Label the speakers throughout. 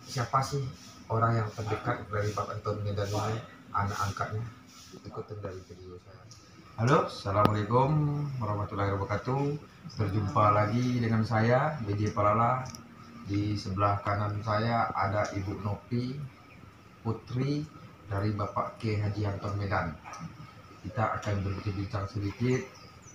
Speaker 1: siapa sih orang yang terdekat dari Pak Anton Medan ini, anak angkatnya? Ikutin dari video saya. Halo, assalamualaikum warahmatullahi wabarakatuh. Berjumpa lagi dengan saya BJ Palala. Di sebelah kanan saya ada Ibu Nopi, putri dari Bapak K. Haji Anton Medan. Kita akan berbincang sedikit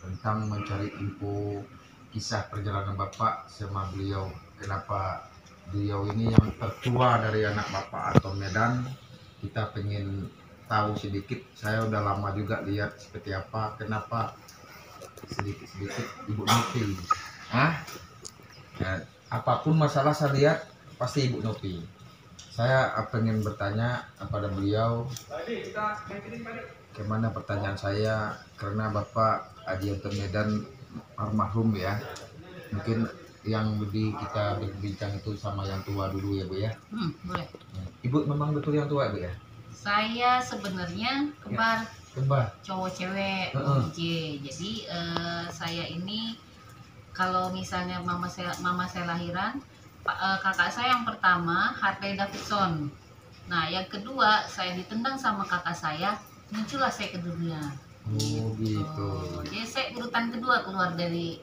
Speaker 1: tentang mencari info kisah perjalanan Bapak sama beliau. Kenapa beliau ini yang tertua dari anak Bapak Anton Medan? Kita pengen tahu sedikit. Saya udah lama juga lihat seperti apa. Kenapa sedikit-sedikit Ibu Nopi? Ya, apapun masalah saya lihat pasti Ibu Nopi. Saya pengen bertanya kepada beliau. Kemana pertanyaan saya, karena Bapak Haji Anton Medan almarhum ya, mungkin yang lebih kita berbincang itu sama yang tua dulu ya Bu ya.
Speaker 2: Boleh.
Speaker 1: Ibu memang betul yang tua Bu ya?
Speaker 2: Saya sebenarnya kembar,
Speaker 1: Kembar.
Speaker 2: cowok cewek. Jadi saya ini kalau misalnya mama saya lahiran, kakak saya yang pertama Harley Davidson. Nah yang kedua saya ditendang sama kakak saya, muncullah saya ke dunia.
Speaker 1: Oh gitu.
Speaker 2: Jadi saya urutan kedua keluar dari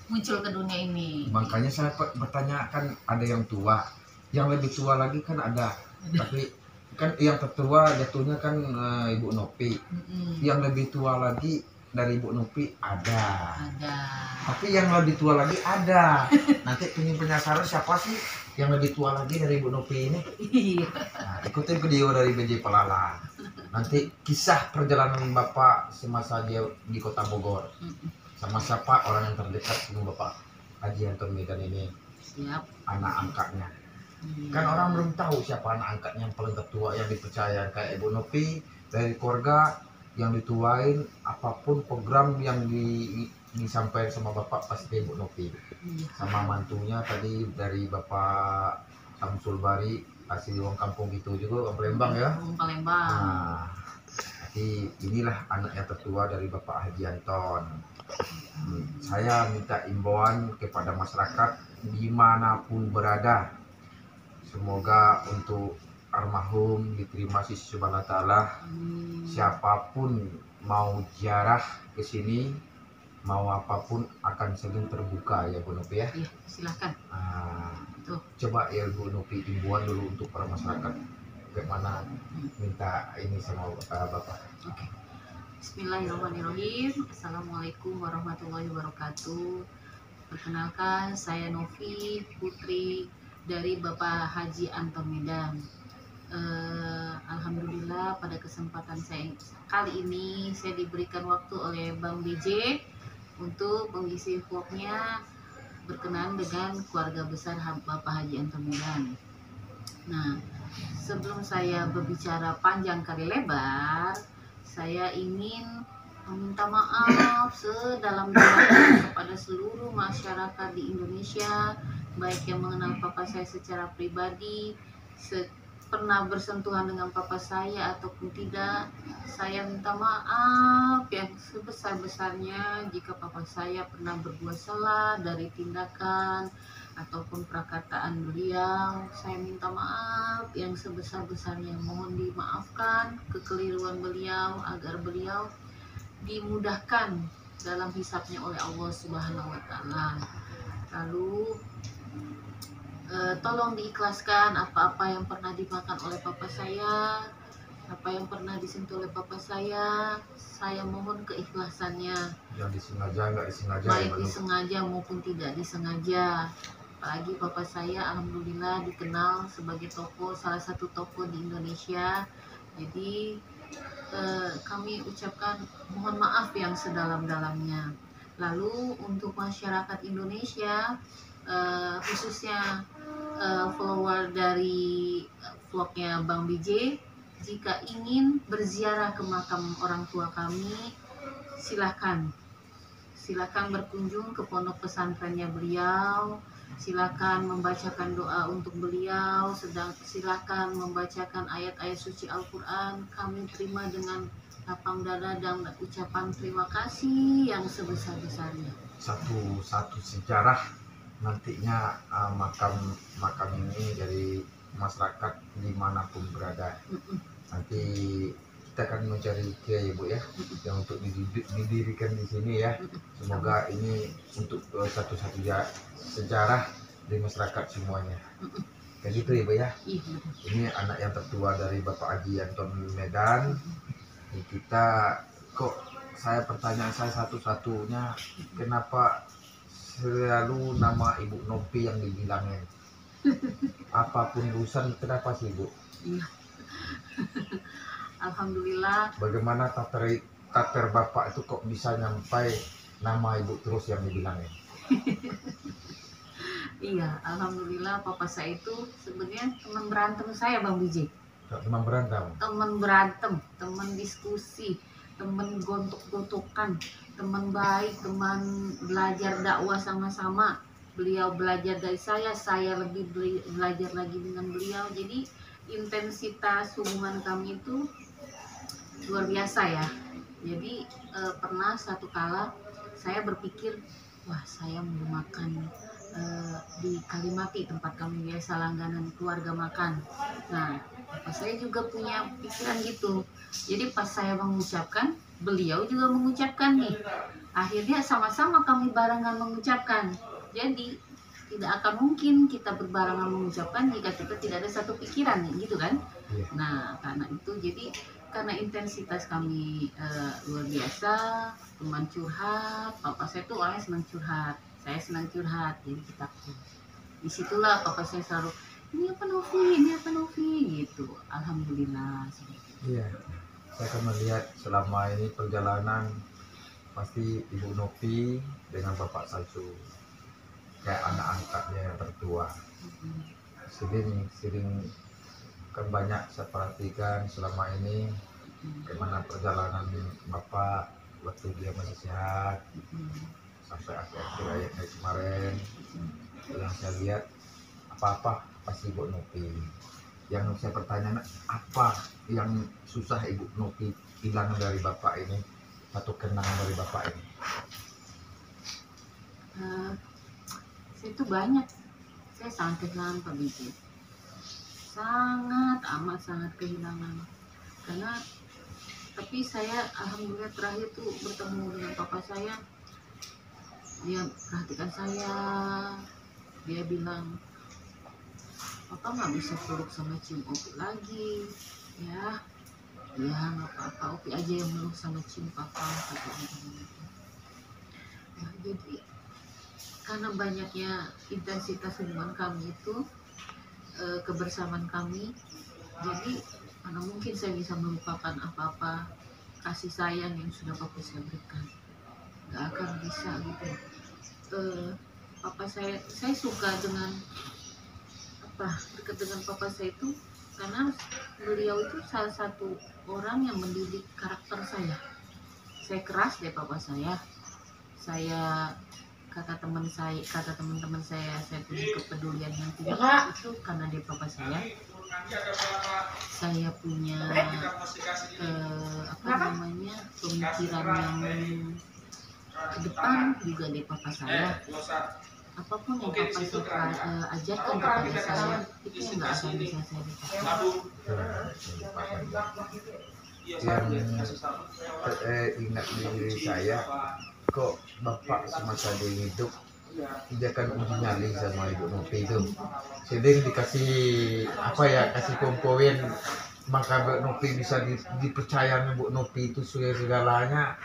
Speaker 2: muncul ke dunia ini.
Speaker 1: Makanya saya bertanya, kan ada yang tua, yang lebih tua lagi kan ada, tapi kan yang tertua jatuhnya kan Ibu Nopi. Yang lebih tua lagi dari Ibu Nopi ada. Tapi yang lebih tua lagi ada. Nanti pengen penasaran siapa sih yang lebih tua lagi dari Ibu Nopi ini? Nah, ikutin video dari BJ Palala. Nanti kisah perjalanan Bapak semasa dia di Kota Bogor. Sama siapa orang yang terdekat sama Bapak Haji Anton Medan ini?
Speaker 2: Siap.
Speaker 1: Anak angkatnya. Kan orang belum tahu siapa anak angkatnya yang paling tertua yang dipercaya. Kayak Ibu Nopi dari keluarga yang dituain, apapun program yang disampaikan sama Bapak pasti Ibu Nopi. Sama mantunya tadi dari Bapak Samsul Bari, asli orang kampung gitu juga, orang Palembang ya.
Speaker 2: Palembang.
Speaker 1: Nah, jadi inilah anak yang tertua dari Bapak Haji Anton. Saya minta imbauan kepada masyarakat dimanapun berada, semoga untuk almarhum diterima sisi Subhanahu wa Ta'ala. Siapapun mau ziarah ke sini, mau apapun akan sering terbuka ya Bu Nopi ya.
Speaker 2: Iya, silakan.
Speaker 1: Coba ya Bu Nopi imbauan dulu untuk para masyarakat, bagaimana minta ini sama Bapak.
Speaker 2: Oke. Bismillahirrahmanirrahim. Assalamualaikum warahmatullahi wabarakatuh. Perkenalkan, saya Novi, putri dari Bapak Haji Anton Medan. Alhamdulillah pada kesempatan saya kali ini saya diberikan waktu oleh Bang BJ untuk mengisi vlognya berkenaan dengan keluarga besar Bapak Haji Anton Medan. Nah, sebelum saya berbicara panjang kali lebar, saya ingin meminta maaf sedalam-dalamnya kepada seluruh masyarakat di Indonesia, baik yang mengenal papa saya secara pribadi, pernah bersentuhan dengan papa saya ataupun tidak. Saya minta maaf yang sebesar-besarnya jika papa saya pernah berbuat salah dari tindakan ataupun perkataan beliau. Saya minta maaf yang sebesar-besarnya, mohon dimaafkan kekeliruan beliau agar beliau dimudahkan dalam hisabnya oleh Allah Subhanahu wa Ta'ala. Lalu tolong diikhlaskan apa-apa yang pernah dimakan oleh papa saya, apa yang pernah disentuh oleh papa saya mohon keikhlasannya.
Speaker 1: Yang disengaja nggak disengaja,
Speaker 2: baik ya, disengaja maupun tidak disengaja. Apalagi papa saya alhamdulillah dikenal sebagai tokoh, salah satu tokoh di Indonesia. Jadi kami ucapkan mohon maaf yang sedalam-dalamnya. Lalu untuk masyarakat Indonesia, khususnya follower dari vlognya Bang BJ, jika ingin berziarah ke makam orang tua kami, silakan berkunjung ke pondok pesantrennya beliau. Silakan membacakan doa untuk beliau, silakan membacakan ayat-ayat suci Al-Quran. Kami terima dengan lapang dada dan ucapan terima kasih yang sebesar-besarnya.
Speaker 1: Satu sejarah nantinya makam ini dari masyarakat dimanapun berada. Nanti kita akan mencari kiai Bu ya, yang untuk didirikan di sini ya. Semoga ini untuk satu-satu sejarah di masyarakat semuanya. Kayak gitu ya Bu ya. Ini anak yang tertua dari Bapak Haji Anton Medan. Kita kok, pertanyaan saya satu-satunya, kenapa selalu nama Ibu Nopi yang dibilangin? Apapun urusan, kenapa sih Bu?
Speaker 2: Alhamdulillah.
Speaker 1: Bagaimana tater Bapak itu kok bisa nyampai nama Ibu terus yang dibilangin?
Speaker 2: Iya, alhamdulillah papa saya itu sebenarnya teman berantem saya, Bang Biji.
Speaker 1: Teman berantem?
Speaker 2: Teman berantem, teman diskusi, teman gontok-gontokan, teman baik, teman belajar dakwah sama-sama. Beliau belajar dari saya lebih belajar lagi dengan beliau. Jadi intensitas hubungan kami itu luar biasa ya. Jadi pernah satu kala saya berpikir, wah saya mau makan di Kalimati, tempat kami biasa langganan keluarga makan. Nah, bapak saya juga punya pikiran gitu. Jadi pas saya mengucapkan, beliau juga mengucapkan nih. Akhirnya sama-sama kami barengan mengucapkan. Jadi tidak akan mungkin kita berbarengan mengucapkan jika kita tidak ada satu pikiran, gitu kan? Nah, karena itu jadi karena intensitas kami luar biasa, teman curhat, papa saya tuh orangnya senang curhat, saya senang curhat, jadi kita disitulah papa saya selalu, ini apa Novi gitu. Alhamdulillah.
Speaker 1: Iya, saya akan melihat selama ini perjalanan pasti Ibu Novi dengan Bapak Salsu kayak anak angkatnya yang tertua. Sering kan banyak saya perhatikan selama ini bagaimana perjalanan Bapak waktu dia masih sehat sampai akhir ayatnya kemarin. Yang saya lihat apa-apa pasti Ibu Novi. Yang saya pertanyakan, apa yang susah Ibu Novi hilang dari Bapak ini, atau kenang dari Bapak ini?
Speaker 2: Saya itu banyak, saya sangat kehilangan Pak Biji, sangat kehilangan. Karena tapi saya alhamdulillah terakhir tuh bertemu dengan papa saya, dia perhatikan saya, dia bilang, papa nggak bisa peluk sama cium Opi lagi ya. Ya nggak apa-apa, Opi aja yang meluk sama cium papa, katanya. Nah, jadi karena banyaknya intensitas hubungan kami itu, kebersamaan kami, jadi mana mungkin saya bisa melupakan apa-apa kasih sayang yang sudah papa saya berikan. Gak akan bisa gitu. Papa saya suka dengan dekat dengan papa saya itu karena beliau itu salah satu orang yang mendidik karakter saya. Saya keras deh papa saya. Kata teman-teman saya punya kepedulian yang tinggi itu karena dia papa saya. Saya punya pemikiran yang ke depan juga di papa saya. Apapun yang papa saya ajarkan kepada saya itu nggak akan bisa saya lupakan.
Speaker 1: Yang ingat di diri saya, kok Bapak semasa dia hidup dia kan uji nyali sama Ibu Novi itu. Jadi dikasih kasih kompoin, maka Ibu Novi bisa dipercaya Ibu Novi itu segalanya.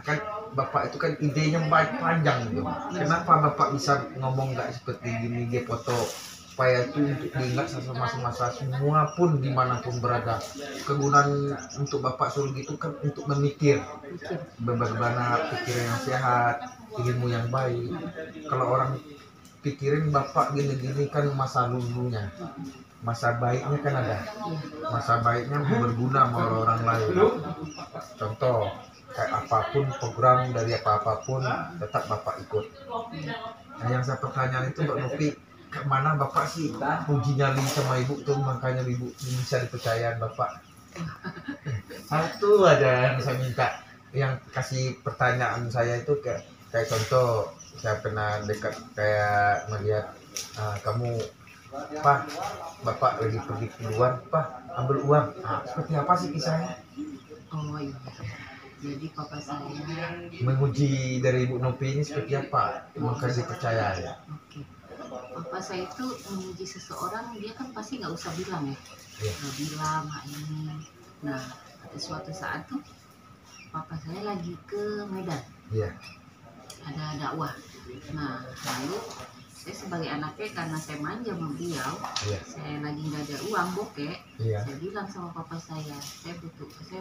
Speaker 1: Kan Bapak itu kan idenya baik panjang gitu. Kenapa Bapak bisa ngomong nggak seperti gini, dia foto supaya itu untuk diingat masa-masa semua pun dimanapun berada. Kegunaan untuk Bapak suruh gitu kan untuk memikir bagaimana pikiran yang sehat, ilmu yang baik. Kalau orang pikirin Bapak gini-gini kan masa dulunya, masa baiknya kan ada, masa baiknya berguna sama orang lain. Contoh kayak apapun program dari apapun tetap Bapak ikut. Nah, yang saya pertanyaan itu Mbak Novi, kemana Bapak sih uji nyali sama Ibu tuh, makanya Ibu bisa dipercayaan Bapak? Satu aja yang saya minta, yang kasih pertanyaan saya itu kayak contoh, saya pernah dekat kayak melihat kamu Pak, bapak lagi pergi keluar, Pak, ambil uang. Nah, seperti apa sih kisahnya?
Speaker 2: Oh iya. Jadi papa saya,
Speaker 1: Menguji dari Ibu Nopi ini seperti apa? Maka dipercaya ya.
Speaker 2: oke. Papa saya itu menguji seseorang, dia kan pasti nggak usah bilang ya.
Speaker 1: Iya.
Speaker 2: Nggak bilang hak ini. Nah, pada suatu saat tuh papa saya lagi ke Medan,
Speaker 1: Iya.
Speaker 2: ada dakwah. Nah, lalu saya sebagai anaknya, karena saya manja sama beliau,
Speaker 1: Iya.
Speaker 2: saya lagi nggak ada uang bokeh,
Speaker 1: Iya.
Speaker 2: saya bilang sama papa saya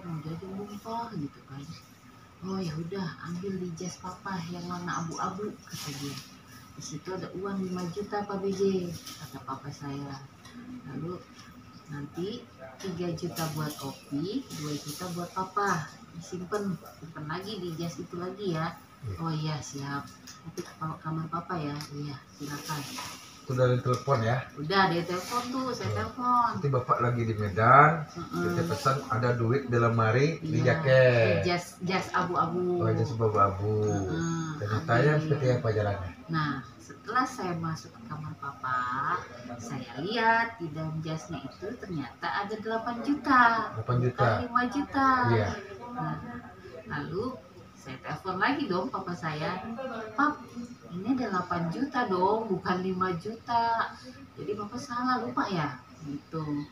Speaker 2: mau jajan dong Pak, gitu kan. Oh ya udah, ambil di jas papa yang warna abu-abu, kata dia. Di situ ada uang 5 juta Pak BJ, kata papa saya. Lalu nanti 3 juta buat kopi, 2 juta buat papa, simpen lagi di jas itu lagi ya. Oh iya siap, nanti ke kamar papa ya. Iya silakan.
Speaker 1: Itu dari telepon ya.
Speaker 2: Udah dia telepon tuh, saya telepon.
Speaker 1: Nanti bapak lagi di Medan, kita pesan ada duit di lemari di jaket.
Speaker 2: Jas abu-abu.
Speaker 1: Oh, jas abu-abu. Ternyata yang seperti apa jalannya?
Speaker 2: Nah, setelah saya masuk ke kamar papa, saya lihat di dalam jasnya itu ternyata ada 8 juta.
Speaker 1: 8 juta.
Speaker 2: Bukan 5 juta.
Speaker 1: Iya.
Speaker 2: Nah, lalu saya telepon lagi dong papa saya. Pap, ini ada 8 juta dong, bukan 5 juta. Jadi papa salah, lupa ya? Gitu.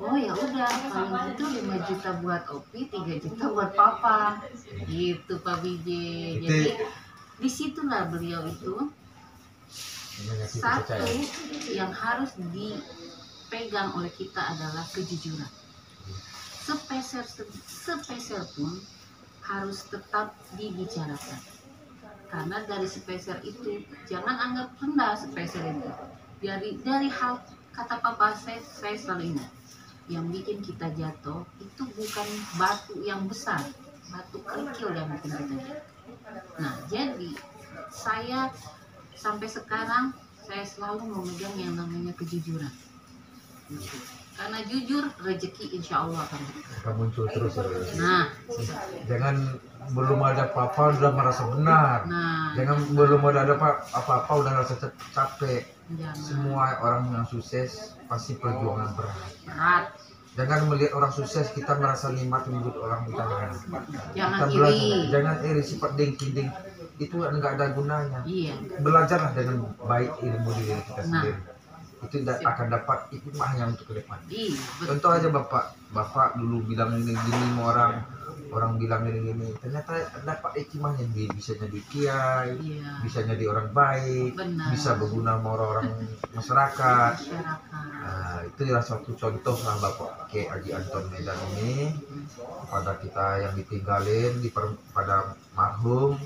Speaker 2: Oh ya udah, kalau gitu 5 juta buat Opi, 3 juta buat papa. Gitu Pak BJ. Jadi disitulah beliau itu satu yang harus dipegang oleh kita adalah kejujuran. Spesial pun harus tetap dibicarakan. Karena dari spesial itu jangan anggap rendah spesial itu. Dari hal kata papa saya selalu ingat, yang bikin kita jatuh itu bukan batu yang besar, batu kerikil yang bikin kita jatuh. Nah, jadi saya sampai sekarang saya selalu memegang yang namanya kejujuran. Karena jujur, rezeki insya Allah akan
Speaker 1: muncul terus ya.
Speaker 2: Nah,
Speaker 1: jangan belum ada apa-apa udah merasa benar.
Speaker 2: Nah,
Speaker 1: jangan belum ada apa-apa udah merasa capek.
Speaker 2: Jangan.
Speaker 1: Semua orang yang sukses pasti perjuangan berat. Jangan melihat orang sukses kita merasa nikmat menyebut orang kita
Speaker 2: jangan
Speaker 1: kita
Speaker 2: iri.
Speaker 1: Jangan iri, sifat dengki itu enggak ada gunanya.
Speaker 2: Iya.
Speaker 1: Belajarlah dengan baik ilmu diri kita sendiri. Itu akan dapat hikmahnya untuk ke depan.
Speaker 2: Iya,
Speaker 1: contoh aja bapak dulu bilang ini gini, orang bilang ini ternyata dapat hikmahnya, bisa jadi kiai,
Speaker 2: iya,
Speaker 1: bisa jadi orang baik. Benar. Bisa berguna sama orang masyarakat. Nah, itu adalah suatu contoh lah Bapak Kiai Haji Anton Medan ini pada kita yang ditinggalin pada marhum.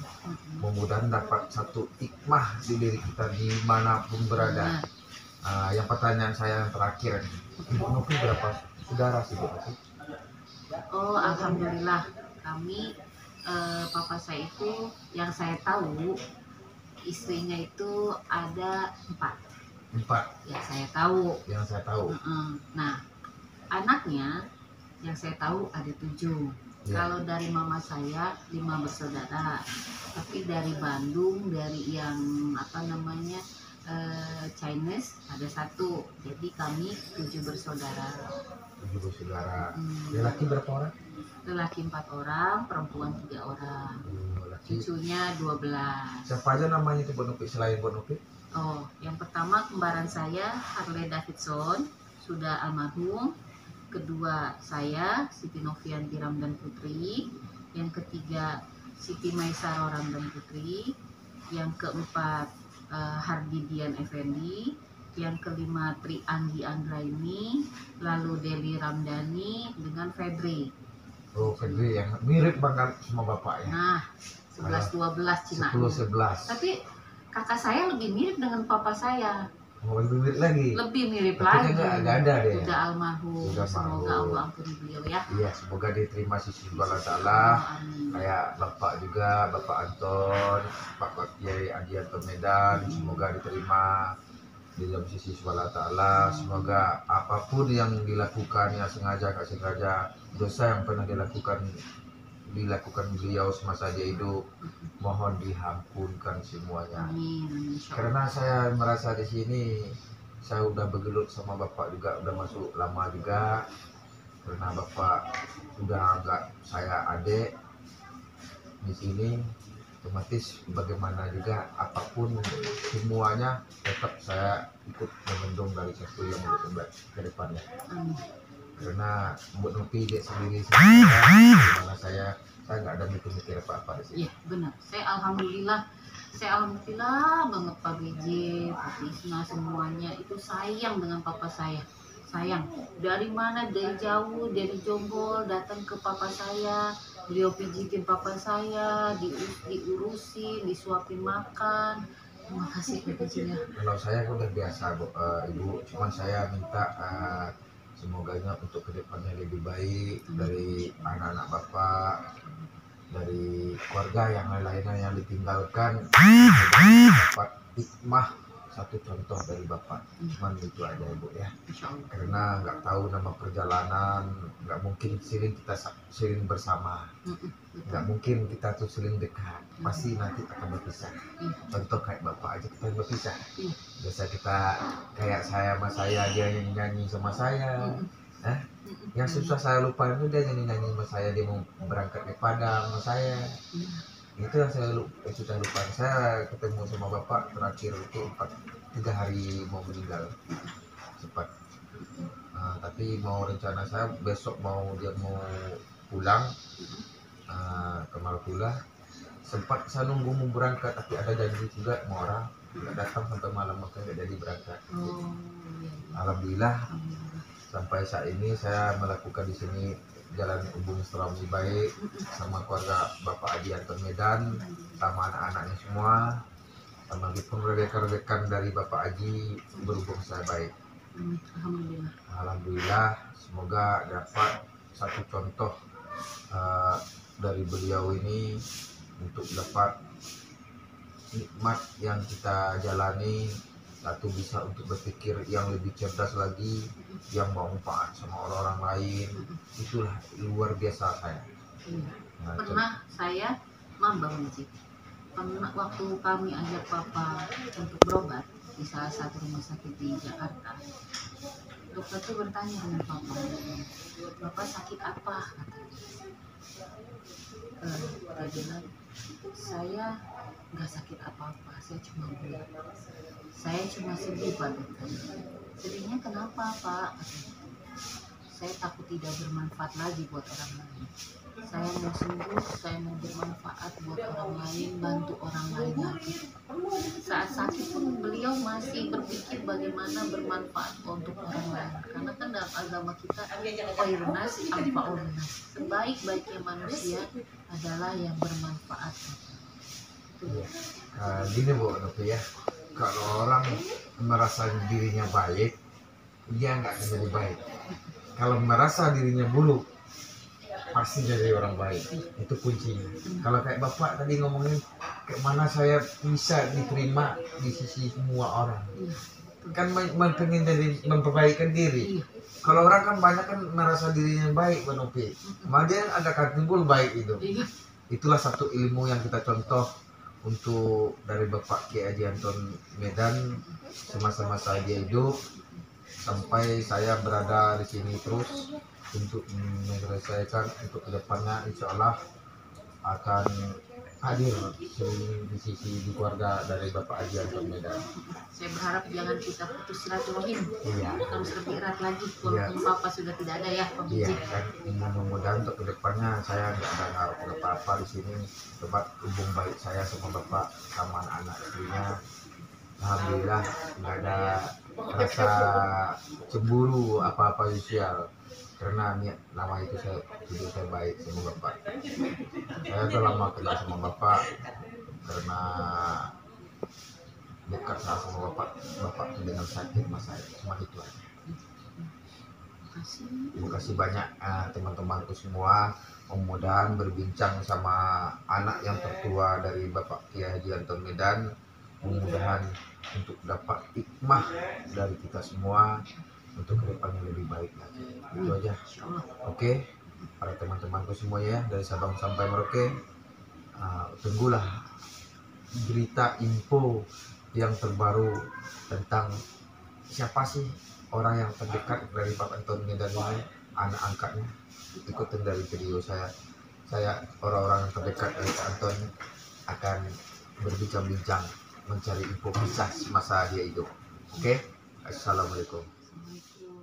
Speaker 1: Mudah-mudahan dapat satu hikmah di diri kita dimanapun berada. Yang pertanyaan saya yang terakhir, Ibu Nopi berapa saudara sih Bu?
Speaker 2: Oh, alhamdulillah kami papa saya itu yang saya tahu istrinya itu ada 4. Yang saya tahu. Nah, anaknya yang saya tahu ada 7. Ya. Kalau dari mama saya 5 bersaudara, tapi dari Bandung, dari yang Chinese ada 1, jadi kami 7 bersaudara.
Speaker 1: 7 bersaudara. Lelaki berapa orang?
Speaker 2: Lelaki 4 orang, perempuan 3 orang. Cucunya 12.
Speaker 1: Siapa aja namanya itu Bu Nopi selain Bu Nopi?
Speaker 2: Oh, yang pertama kembaran saya Harley Davidson, sudah almarhum. Kedua saya Siti Novianti Ramdan Putri. Yang ketiga Siti Maisaro Ramdan Putri. Yang keempat Hardi Dian Effendi. Yang kelima Tri Anggi Anggraini. Lalu Deli Ramdhani dengan Febri. Oh,
Speaker 1: Febri yang mirip banget sama bapak ya.
Speaker 2: Nah, 11-12 Cina.
Speaker 1: 10-11.
Speaker 2: Tapi kakak saya lebih mirip dengan papa saya.
Speaker 1: Oh, lebih mirip lagi.
Speaker 2: Lebih mirip
Speaker 1: tapi
Speaker 2: lagi.
Speaker 1: Enggak ada deh.
Speaker 2: Sudah almarhum. Semoga Allah ampuni beliau ya.
Speaker 1: Iya, semoga diterima sisi Allah Taala. Kayak bapak juga, Bapak Anton, Bapak Kiai Haji Anton Medan, semoga diterima di dalam sisi Allah Taala. Semoga apapun yang dilakukan, yang sengaja nggak sengaja, dosa yang pernah dilakukan beliau semasa dia hidup, mohon diampunkan semuanya. Amin. Karena saya merasa di sini saya udah bergelut sama bapak juga, udah masuk lama juga, karena bapak udah anggap saya adik di sini. Otomatis bagaimana juga apapun semuanya tetap saya ikut memendung dari satu yang ke depannya, karena buat Nopi dia sendiri gimana saya nggak ada mikir apa-apa di sini.
Speaker 2: Iya benar, saya alhamdulillah banget Pak BJ, Pak Tisna, semuanya itu sayang dengan papa saya. Sayang dari mana, dari jauh, dari Jonggol datang ke papa saya, beliau pijitin papa saya, diurusin, disuapin makan. Terima kasih Pak BJ ya.
Speaker 1: Kalau saya udah biasa Ibu, cuman saya minta semoganya untuk kedepannya lebih baik dari anak-anak bapak, dari keluarga yang lainnya yang ditinggalkan, dapat hikmah satu contoh dari bapak. Cuman itu aja Ibu ya, karena nggak tahu nama perjalanan, nggak mungkin kita sering bersama, nggak mungkin kita tuh sering dekat, pasti nanti akan berpisah. Contoh kayak bapak aja kita berpisah, biasa kita kayak saya sama saya, dia nyanyi sama saya. Yang susah saya lupa itu dia nyanyi sama saya, dia mau berangkat ke Padang sama saya. Itu yang saya lupa. Saya ketemu sama bapak terakhir itu 3 hari mau meninggal cepat. Tapi mau rencana saya besok dia mau pulang ke Malpula. Sempat saya nunggu mau berangkat, tapi ada janji juga mau orang nggak datang sampai malam, makanya nggak jadi berangkat. Alhamdulillah sampai saat ini saya melakukan di sini jalan hubung selama baik sama keluarga Bapak Haji Anton Medan, sama anak-anaknya semua, sama rekan-rekan dari Bapak Haji berhubung saya baik. Alhamdulillah, semoga dapat satu contoh dari beliau ini untuk dapat nikmat yang kita jalani. Satu, bisa untuk berpikir yang lebih cerdas lagi, yang mau manfaat sama orang-orang lain. Itulah luar biasa saya.
Speaker 2: Pernah saya Bang Uci, pernah waktu kami ajak papa untuk berobat di salah satu rumah sakit di Jakarta, dokter tuh bertanya dengan papa, bapak sakit apa? Dia bilang, saya nggak sakit apa-apa, saya cuma berat. Saya cuma sedih Pak dokter. Sedihnya kenapa Pak? Saya takut tidak bermanfaat lagi buat orang lain. Saya mau sembuh, saya mau bermanfaat buat orang lain, bantu orang lain lagi. Saat sakit pun beliau masih berpikir bagaimana bermanfaat untuk orang lain. Karena kan dalam agama kita, khairun nas anfa'un nas. Sebaik-baiknya manusia adalah yang bermanfaat.
Speaker 1: Gini Bu Nopi ya, kalau orang merasa dirinya baik, dia nggak akan jadi baik. Kalau merasa dirinya buruk, pasti jadi orang baik. Itu kuncinya. Kalau kayak bapak tadi ngomongin, kayak mana saya bisa diterima di sisi semua orang, kan pengen jadi memperbaikan diri. Kalau orang kan banyak kan merasa dirinya baik Bu Nopi, malah dia ada timbul baik itu. Itulah satu ilmu yang kita contoh untuk dari Bapak Kiai Haji Anton Medan semasa-masa dia hidup sampai saya berada di sini terus untuk menyelesaikan untuk kedepannya, insya Allah akan hadir di sisi di keluarga dari Bapak Haji Anton Medan.
Speaker 2: Saya berharap jangan kita putus silaturahim. Harus lebih erat lagi walaupun Papa sudah tidak ada ya Pak
Speaker 1: Iya kan, mudah-mudahan untuk kedepannya saya nggak ada ngaruh apa-apa di sini. Coba hubung baik saya sama Bapak sama anak-anak istrinya. Alhamdulillah nggak ada rasa cemburu apa-apa sosial, karena nama itu saya baik sama Bapak. Saya udah lama kenal sama Bapak karena dekat sama Bapak dengan sakit mas saya, cuma itu aja. Terima kasih banyak teman-temanku semua. Mudah-mudahan berbincang sama anak yang tertua dari Bapak Kiai Haji Anton Medan, mudah-mudahan untuk dapat hikmah dari kita semua untuk kedepannya lebih baik lagi. Itu aja. Oke, para teman-temanku semua ya, dari Sabang sampai Merauke, tunggulah berita info yang terbaru tentang siapa sih orang yang terdekat dari Pak Anton Medan ini, anak angkatnya. Ikutin dari video saya orang-orang yang terdekat dari Pak Anton akan berbincang-bincang mencari info kisah masa dia hidup. Oke? Assalamualaikum.
Speaker 2: Assalamualaikum.